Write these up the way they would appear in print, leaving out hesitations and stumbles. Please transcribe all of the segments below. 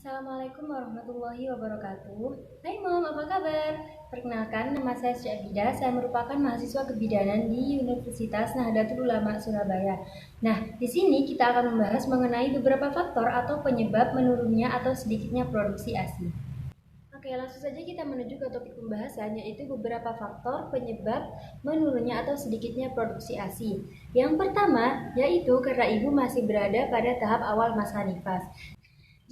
Assalamualaikum warahmatullahi wabarakatuh. Hai Mom, apa kabar? Perkenalkan, nama saya Syabida. Saya merupakan mahasiswa kebidanan di Universitas Nahdlatul Ulama Surabaya. Nah, di sini kita akan membahas mengenai beberapa faktor atau penyebab menurunnya atau sedikitnya produksi ASI. Oke, langsung saja kita menuju ke topik pembahasan, yaitu beberapa faktor penyebab menurunnya atau sedikitnya produksi ASI. Yang pertama, yaitu karena ibu masih berada pada tahap awal masa nifas.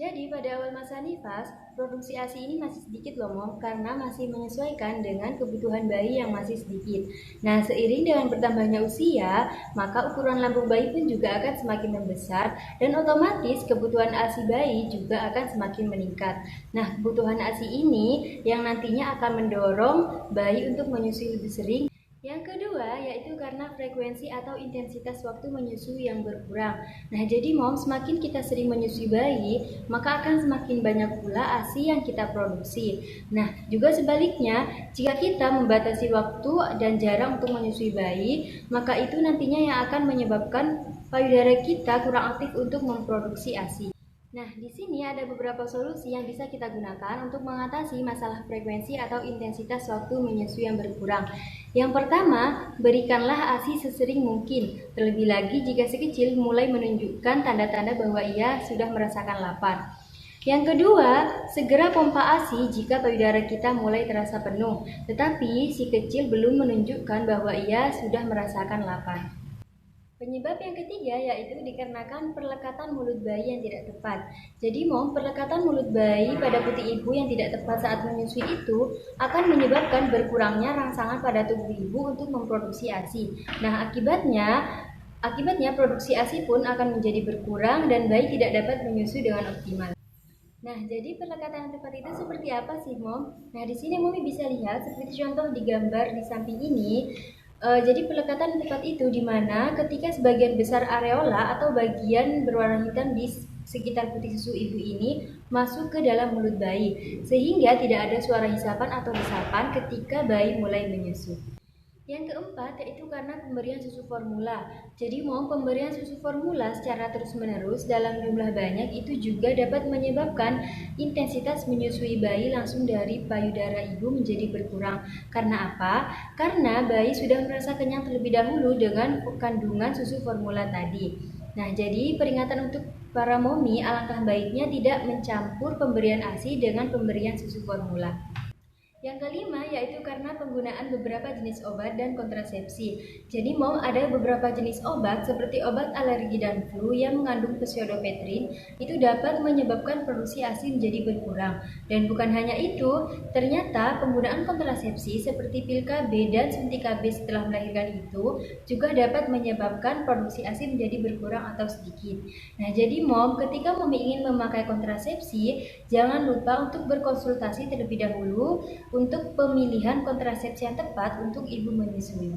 Jadi pada awal masa nifas, produksi ASI ini masih sedikit loh Mom, karena masih menyesuaikan dengan kebutuhan bayi yang masih sedikit. Nah, seiring dengan bertambahnya usia, maka ukuran lambung bayi pun juga akan semakin membesar dan otomatis kebutuhan ASI bayi juga akan semakin meningkat. Nah, kebutuhan ASI ini yang nantinya akan mendorong bayi untuk menyusui lebih sering. Yang kedua, yaitu karena frekuensi atau intensitas waktu menyusui yang berkurang. Nah, jadi Mom, semakin kita sering menyusui bayi, maka akan semakin banyak pula ASI yang kita produksi. Nah, juga sebaliknya, jika kita membatasi waktu dan jarang untuk menyusui bayi, maka itu nantinya yang akan menyebabkan payudara kita kurang aktif untuk memproduksi ASI. Nah, di sini ada beberapa solusi yang bisa kita gunakan untuk mengatasi masalah frekuensi atau intensitas waktu menyusui yang berkurang. Yang pertama, berikanlah ASI sesering mungkin, terlebih lagi jika si kecil mulai menunjukkan tanda-tanda bahwa ia sudah merasakan lapar. Yang kedua, segera pompa ASI jika payudara kita mulai terasa penuh, tetapi si kecil belum menunjukkan bahwa ia sudah merasakan lapar. Penyebab yang ketiga yaitu dikarenakan perlekatan mulut bayi yang tidak tepat. Jadi Mom, perlekatan mulut bayi pada putih ibu yang tidak tepat saat menyusui itu akan menyebabkan berkurangnya rangsangan pada tubuh ibu untuk memproduksi ASI. Nah, akibatnya produksi ASI pun akan menjadi berkurang dan bayi tidak dapat menyusui dengan optimal. Nah, jadi perlekatan yang tepat itu seperti apa sih, Mom? Nah, di sini Mom bisa lihat seperti contoh di gambar di samping ini. Jadi pelekatan tepat itu di mana ketika sebagian besar areola atau bagian berwarna hitam di sekitar putih susu ibu ini masuk ke dalam mulut bayi, sehingga tidak ada suara hisapan atau desapan ketika bayi mulai menyusu. Yang keempat yaitu karena pemberian susu formula. Jadi pemberian susu formula secara terus-menerus dalam jumlah banyak itu juga dapat menyebabkan intensitas menyusui bayi langsung dari payudara ibu menjadi berkurang. Karena apa? Karena bayi sudah merasa kenyang terlebih dahulu dengan kandungan susu formula tadi. Nah, jadi peringatan untuk para momi, alangkah baiknya tidak mencampur pemberian ASI dengan pemberian susu formula. Yang kelima yaitu karena penggunaan beberapa jenis obat dan kontrasepsi. Jadi ada beberapa jenis obat seperti obat alergi dan flu yang mengandung pseudoephedrine itu dapat menyebabkan produksi ASI menjadi berkurang. Dan bukan hanya itu, ternyata penggunaan kontrasepsi seperti pil KB dan suntik KB setelah melahirkan itu juga dapat menyebabkan produksi ASI menjadi berkurang atau sedikit. Nah, jadi ketika ingin memakai kontrasepsi, jangan lupa untuk berkonsultasi terlebih dahulu untuk pemilihan kontrasepsi yang tepat untuk ibu menyusui.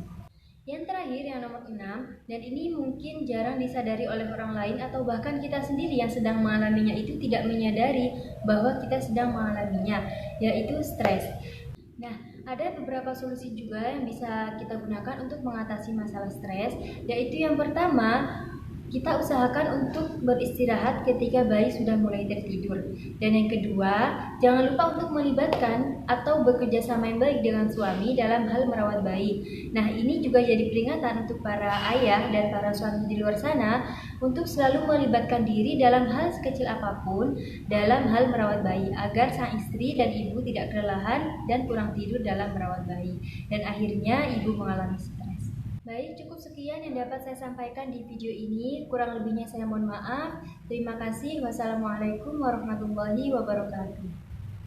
Yang terakhir, yang nomor 6, dan ini mungkin jarang disadari oleh orang lain atau bahkan kita sendiri yang sedang mengalaminya itu tidak menyadari bahwa kita sedang mengalaminya, yaitu stres. Nah, ada beberapa solusi juga yang bisa kita gunakan untuk mengatasi masalah stres, yaitu yang pertama, kita usahakan untuk beristirahat ketika bayi sudah mulai tertidur. Dan yang kedua, jangan lupa untuk melibatkan atau bekerja sama yang baik dengan suami dalam hal merawat bayi. Nah, ini juga jadi peringatan untuk para ayah dan para suami di luar sana untuk selalu melibatkan diri dalam hal sekecil apapun dalam hal merawat bayi agar sang istri dan ibu tidak kelelahan dan kurang tidur dalam merawat bayi. Dan akhirnya ibu mengalami stres. Baik, cukup sekian yang dapat saya sampaikan di video ini. Kurang lebihnya saya mohon maaf. Terima kasih. Wassalamualaikum warahmatullahi wabarakatuh.